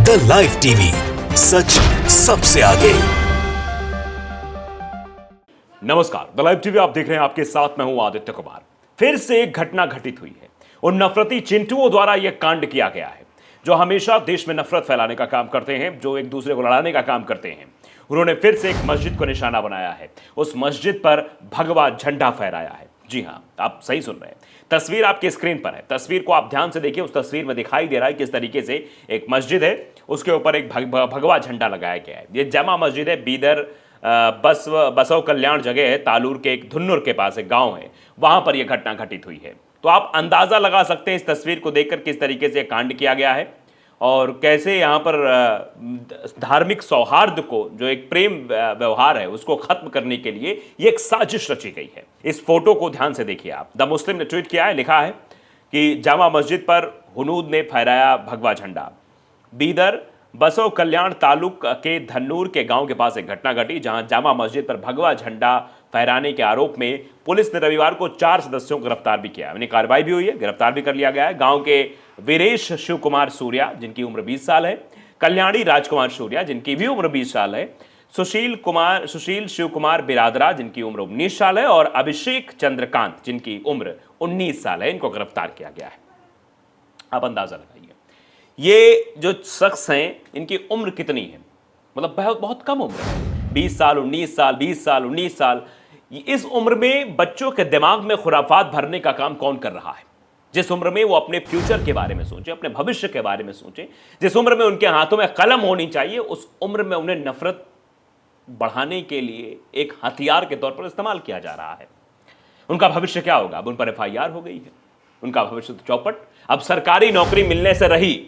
The live TV, सच सबसे आगे। नमस्कार, द लाइव टीवी आप देख रहे हैं, आपके साथ मैं हूं आदित्य कुमार। फिर से एक घटना घटित हुई है। उन नफरती चिंटुओं द्वारा यह कांड किया गया है जो हमेशा देश में नफरत फैलाने का काम करते हैं, जो एक दूसरे को लड़ाने का काम करते हैं। उन्होंने फिर से एक मस्जिद को निशाना बनाया है। उस मस्जिद पर भगवा झंडा फहराया है। जी हां, आप सही सुन रहे हैं। तस्वीर आपकी स्क्रीन पर है। तस्वीर को आप ध्यान से देखिए। उस तस्वीर में दिखाई दे रहा है किस तरीके से एक मस्जिद है, उसके ऊपर एक भगवा झंडा लगाया गया है। ये जामा मस्जिद है, बीदर बसव कल्याण जगह है, तालूर के एक धुन्नुर के पास एक गांव है, वहां पर यह घटना घटित हुई है। तो आप अंदाजा लगा सकते हैं इस तस्वीर को देखकर किस तरीके से कांड किया गया है और कैसे यहाँ पर धार्मिक सौहार्द को, जो एक प्रेम व्यवहार है, उसको खत्म करने के लिए ये एक साजिश रची गई है। इस फोटो को ध्यान से देखिए आप। द मुस्लिम ने ट्वीट किया है, लिखा है कि जामा मस्जिद पर हुनूद ने फहराया भगवा झंडा। बीदर बसव कल्याण तालुक के धन्नूर के गांव के पास एक घटना घटी जहां जामा मस्जिद पर भगवा झंडा फहराने के आरोप में पुलिस ने रविवार को 4 सदस्यों को गिरफ्तार भी किया। उन्हें कार्रवाई भी हुई है, गिरफ्तार भी कर लिया गया है। गांव के वीरेश शिव कुमार सूर्या, जिनकी उम्र 20 साल है, कल्याणी राजकुमार सूर्या, जिनकी भी उम्र 20 साल है, सुशील शिव कुमार बिरादरा, जिनकी उम्र 19 साल है, और अभिषेक चंद्रकांत, जिनकी उम्र 19 साल है। इनको गिरफ्तार किया गया है। आप अंदाजा लगाइए ये जो शख्स हैं, इनकी उम्र कितनी है? मतलब बहुत बहुत कम उम्र है। 20 साल, 19 साल, 20 साल, 19 साल। इस उम्र में बच्चों के दिमाग में खुराफात भरने का काम कौन कर रहा है? जिस उम्र में वो अपने फ्यूचर के बारे में सोचे, अपने भविष्य के बारे में सोचे, जिस उम्र में उनके हाथों में कलम होनी चाहिए, उस उम्र में उन्हें नफरत बढ़ाने के लिए एक हथियार के तौर पर इस्तेमाल किया जा रहा है। उनका भविष्य क्या होगा? अब उन पर FIR हो गई है, उनका भविष्य तो चौपट। अब सरकारी नौकरी मिलने से रही,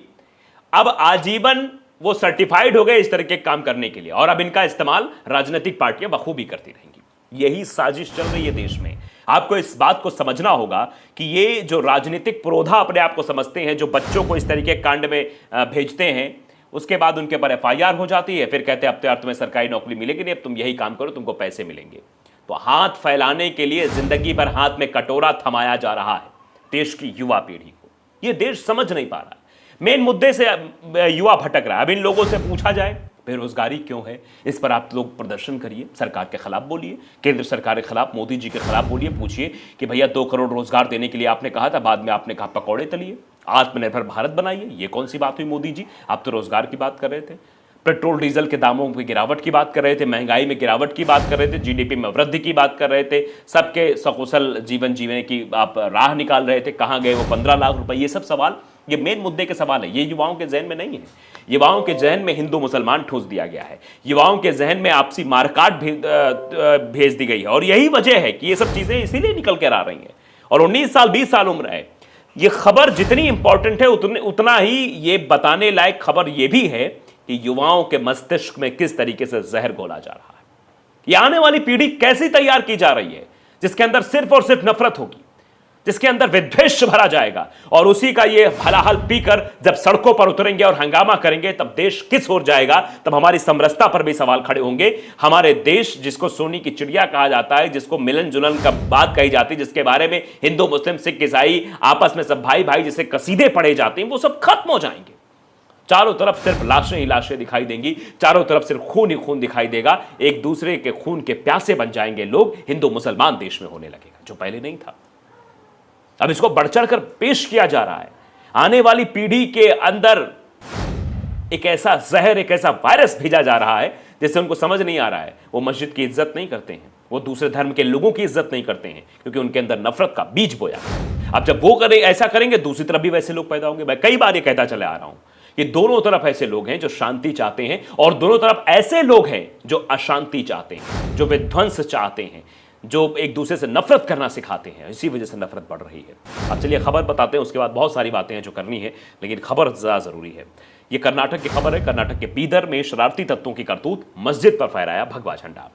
अब आजीवन वो सर्टिफाइड हो गए इस तरह के काम करने के लिए, और अब इनका इस्तेमाल राजनीतिक पार्टियां बखूबी करती रहेंगी। यही साजिश चल रही है देश में। आपको इस बात को समझना होगा कि ये जो राजनीतिक पुरोधा अपने आप को समझते हैं, जो बच्चों को इस तरीके के कांड में भेजते हैं, उसके बाद उनके ऊपर FIR हो जाती है, फिर कहते हैं अब तो यार तुम्हें सरकारी नौकरी मिलेगी नहीं, अब तुम यही काम करो, तुमको पैसे मिलेंगे। तो हाथ फैलाने के लिए जिंदगी भर हाथ में कटोरा थमाया जा रहा है देश की युवा पीढ़ी को। ये देश समझ नहीं पा रहा है। मेन मुद्दे से युवा भटक रहा है। अब इन लोगों से पूछा जाए बेरोजगारी क्यों है, इस पर आप लोग प्रदर्शन करिए, सरकार के खिलाफ बोलिए, केंद्र सरकार के खिलाफ, मोदी जी के खिलाफ बोलिए। पूछिए कि भैया 2 करोड़ रोजगार देने के लिए आपने कहा था, बाद में आपने कहा पकौड़े तलिए, आत्मनिर्भर भारत बनाइए। ये कौन सी बात हुई मोदी जी? आप तो रोजगार की बात कर रहे थे, पेट्रोल डीजल के दामों में गिरावट की बात कर रहे थे, महंगाई में गिरावट की बात कर रहे थे, GDP में वृद्धि की बात कर रहे थे, सबके सकुशल जीवन जीने की आप राह निकाल रहे थे। कहाँ गए वो 15 लाख रुपए? ये सब सवाल, ये मेन मुद्दे के सवाल है। ये युवाओं के जहन में नहीं है। युवाओं के जहन में हिंदू मुसलमान ठूस दिया गया है। युवाओं के जहन में आपसी मारकाट भेज दी गई है, और यही वजह है कि ये सब चीजें इसीलिए निकल कर आ रही हैं। और 19 साल 20 साल उम्र है। ये खबर जितनी इंपॉर्टेंट है उतना ही ये बताने लायक खबर ये भी है कि युवाओं के मस्तिष्क में किस तरीके से जहर घोला जा रहा है। ये आने वाली पीढ़ी कैसी तैयार की जा रही है, जिसके अंदर सिर्फ और सिर्फ नफरत होगी, जिसके अंदर विद्वेष भरा जाएगा, और उसी का ये हलाहल पीकर जब सड़कों पर उतरेंगे और हंगामा करेंगे, तब देश किस ओर जाएगा? तब हमारी समरसता पर भी सवाल खड़े होंगे। हमारे देश, जिसको सोने की चिड़िया कहा जाता है, जिसको मिलन जुलन का बात कही जाती है, जिसके बारे में हिंदू मुस्लिम सिख ईसाई आपस में सब भाई भाई जिसे कसीदे पढ़े जाते हैं, वो सब खत्म हो जाएंगे। चारों तरफ सिर्फ लाशें ही लाशें दिखाई देंगी, चारों तरफ सिर्फ खून ही खून दिखाई देगा। एक दूसरे के खून के प्यासे बन जाएंगे लोग। हिंदू मुसलमान देश में होने लगेगा, जो पहले नहीं था। अब इसको बढ़ चढ़कर पेश किया जा रहा है। आने वाली पीढ़ी के अंदर एक ऐसा जहर, एक ऐसा वायरस भेजा जा रहा है जिससे उनको समझ नहीं आ रहा है। वो मस्जिद की इज्जत नहीं करते हैं, वो दूसरे धर्म के लोगों की इज्जत नहीं करते हैं, क्योंकि उनके अंदर नफरत का बीज बोया है। अब जब वो ऐसा करेंगे, दूसरी तरफ भी वैसे लोग पैदा होंगे। मैं कई बार ये कहता चले आ रहा हूं कि दोनों तरफ ऐसे लोग हैं जो शांति चाहते हैं, और दोनों तरफ ऐसे लोग हैं जो अशांति चाहते हैं, जो विध्वंस चाहते हैं, जो एक दूसरे से नफरत करना सिखाते हैं। इसी वजह से नफरत बढ़ रही है। अब चलिए खबर बताते हैं, उसके बाद बहुत सारी बातें हैं जो करनी है, लेकिन खबर ज़्यादा ज़रूरी है। ये कर्नाटक की खबर है। कर्नाटक के बीदर में शरारती तत्वों की करतूत, मस्जिद पर फहराया भगवा झंडा।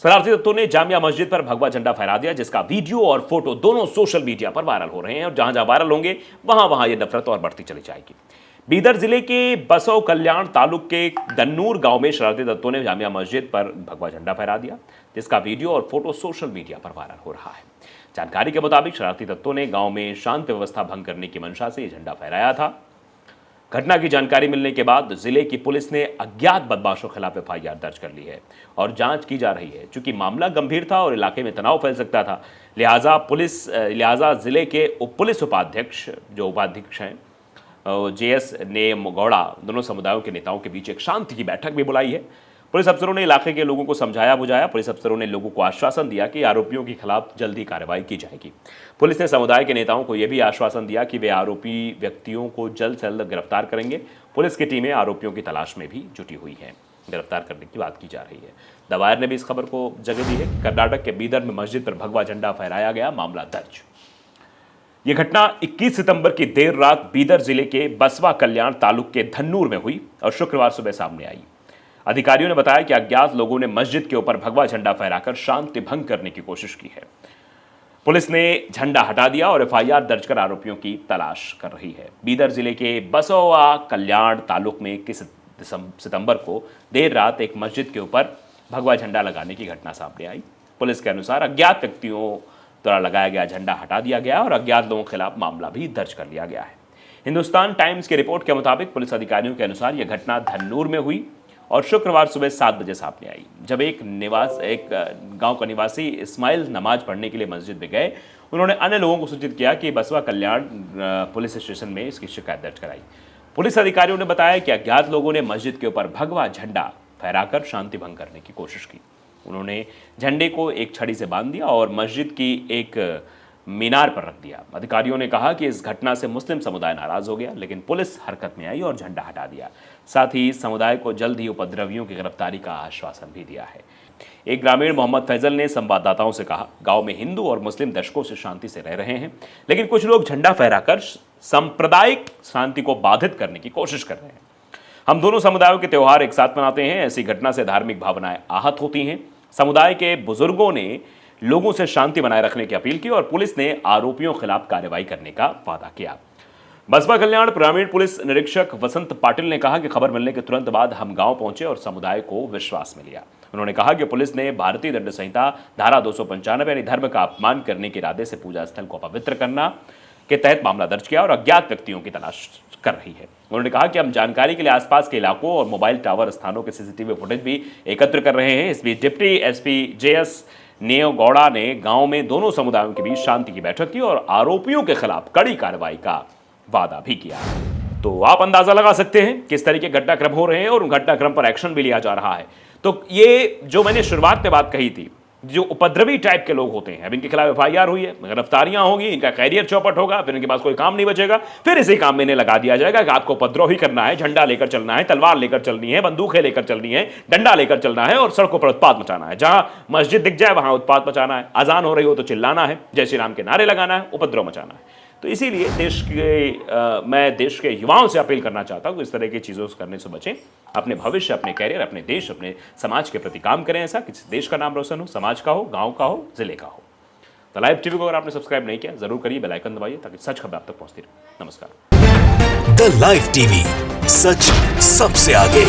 शरारती तत्वों ने जामिया मस्जिद पर भगवा झंडा फहरा दिया, जिसका वीडियो और फोटो दोनों सोशल मीडिया पर वायरल हो रहे हैं, और जहां जहां वायरल होंगे वहां वहां ये नफरत और बढ़ती चली जाएगी। बीदर जिले के बसव कल्याण तालुक के दन्नूर गांव में शरारती तत्वों ने जामिया मस्जिद पर भगवा झंडा फहरा दिया, जिसका वीडियो और फोटो सोशल मीडिया पर वायरल हो रहा है। जानकारी के मुताबिक शरारती तत्वों ने गांव में शांति व्यवस्था भंग करने की मंशा से यह झंडा फहराया था। घटना की जानकारी मिलने के बाद जिले की पुलिस ने अज्ञात बदमाशों के खिलाफ एफआईआर दर्ज कर ली है और जांच की जा रही है। चूंकि मामला गंभीर था और इलाके में तनाव फैल सकता था, लिहाजा जिले के पुलिस उपाध्यक्ष हैं जेएस ने गौड़ा दोनों समुदायों के नेताओं के बीच एक शांति की बैठक भी बुलाई है। पुलिस अफसरों ने इलाके के लोगों को समझाया बुझाया। पुलिस अफसरों ने लोगों को आश्वासन दिया कि आरोपियों के खिलाफ जल्दी कार्रवाई की जाएगी। पुलिस ने समुदाय के नेताओं को यह भी आश्वासन दिया कि वे आरोपी व्यक्तियों को जल्द से जल्द गिरफ्तार करेंगे। पुलिस की टीमें आरोपियों की तलाश में भी जुटी हुई हैं। गिरफ्तार करने की बात की जा रही है। द वायर ने भी इस खबर को जगह दी है कि कर्नाटक के बीदर में मस्जिद पर भगवा झंडा फहराया गया, मामला दर्ज। यह घटना 21 सितंबर की देर रात बीदर जिले के बसवा कल्याण तालुक के धन्नूर में हुई और शुक्रवार सुबह सामने आई। अधिकारियों ने बताया कि अज्ञात लोगों ने मस्जिद के ऊपर भगवा झंडा फहराकर शांति भंग करने की कोशिश की है। पुलिस ने झंडा हटा दिया और एफआईआर दर्ज कर आरोपियों की तलाश कर रही है। बीदर जिले के बसवा कल्याण तालुक में 21 सितंबर को देर रात एक मस्जिद के ऊपर भगवा झंडा लगाने की घटना सामने आई। पुलिस के अनुसार अज्ञात व्यक्तियों द्वारा लगाया गया झंडा हटा दिया गया और अज्ञात लोगों के खिलाफ मामला भी दर्ज कर लिया गया है। हिंदुस्तान टाइम्स की रिपोर्ट के मुताबिक पुलिस अधिकारियों के अनुसार यह घटना धन्नूर में हुई और शुक्रवार सुबह 7 बजे सामने आई, जब एक गांव का निवासी इस्माइल नमाज पढ़ने के लिए मस्जिद में गए। उन्होंने अन्य लोगों को सूचित किया कि बसवा कल्याण पुलिस स्टेशन में इसकी शिकायत दर्ज कराई। पुलिस अधिकारियों ने बताया कि अज्ञात लोगों ने मस्जिद के ऊपर भगवा झंडा फहराकर शांति भंग करने की कोशिश की। उन्होंने झंडे को एक छड़ी से बांध दिया और मस्जिद की एक मीनार पर रख दिया। अधिकारियों ने कहा कि इस घटना से मुस्लिम समुदाय नाराज हो गया, लेकिन पुलिस हरकत में आई और झंडा हटा दिया। साथ ही समुदाय को जल्द ही उपद्रवियों की गिरफ्तारी का आश्वासन भी दिया है। एक ग्रामीण मोहम्मद फैजल ने संवाददाताओं से कहा, गांव में हिंदू और मुस्लिम दशकों से शांति से रह रहे हैं, लेकिन कुछ लोग झंडा फहराकर सांप्रदायिक शांति को बाधित करने की कोशिश कर रहे हैं। हम दोनों समुदायों के त्यौहार एक साथ मनाते हैं। ऐसी घटना से धार्मिक भावनाएं आहत होती हैं। समुदाय के बुजुर्गों ने लोगों से शांति बनाए रखने की अपील की और पुलिस ने आरोपियों के खिलाफ कार्रवाई करने का वादा किया। बसवा कल्याण ग्रामीण पुलिस निरीक्षक वसंत पाटिल ने कहा कि खबर मिलने के तुरंत बाद हम गांव पहुंचे और समुदाय को विश्वास में लिया। उन्होंने कहा कि पुलिस ने भारतीय दंड संहिता धारा 295 यानी धर्म का अपमान करने के इरादे से पूजा स्थल को अपवित्र करना के तहत मामला दर्ज किया और अज्ञात व्यक्तियों की तलाश कर रही है। उन्होंने कहा कि हम जानकारी के लिए आसपास के इलाकों और मोबाइल टावर स्थानों के सीसीटीवी फुटेज भी एकत्र कर रहे हैं। इस बीच डिप्टी एसपी जेएस नेव गौड़ा ने गांव में दोनों समुदायों के बीच शांति की बैठक की और आरोपियों के खिलाफ कड़ी कार्रवाई का वादा भी किया। तो आप अंदाजा लगा सकते हैं किस तरीके घटनाक्रम हो रहे हैं और उन घटनाक्रम पर एक्शन भी लिया जा रहा है। तो ये जो मैंने शुरुआत में बात कही थी, जो उपद्रवी टाइप के लोग होते हैं, अब इनके खिलाफ एफआईआर हुई है, गिरफ्तारियां होंगी, इनका कैरियर चौपट होगा, फिर इनके पास कोई काम नहीं बचेगा, फिर इसी काम में इन्हें लगा दिया जाएगा कि आपको उपद्रव ही करना है, झंडा लेकर चलना है, तलवार लेकर चलनी है, बंदूकें लेकर चलनी है, डंडा लेकर चलना है और सड़कों पर उत्पात मचाना है। जहां मस्जिद दिख जाए वहां उत्पात मचाना है, अजान हो रही हो तो चिल्लाना है, जय श्री राम के नारे लगाना है, उपद्रव मचाना है। तो इसीलिए मैं देश के युवाओं से अपील करना चाहता हूं कि इस तरह की चीज़ों से करने से बचें। अपने भविष्य, अपने कैरियर, अपने देश, अपने समाज के प्रति काम करें, ऐसा कि देश का नाम रोशन हो, समाज का हो, गांव का हो, जिले का हो। द लाइव टीवी को अगर आपने सब्सक्राइब नहीं किया जरूर करिए, बेल आइकन दबाइए ताकि सच खबर आप तक पहुंचती रहे। नमस्कार। द लाइव टीवी, सच सबसे आगे।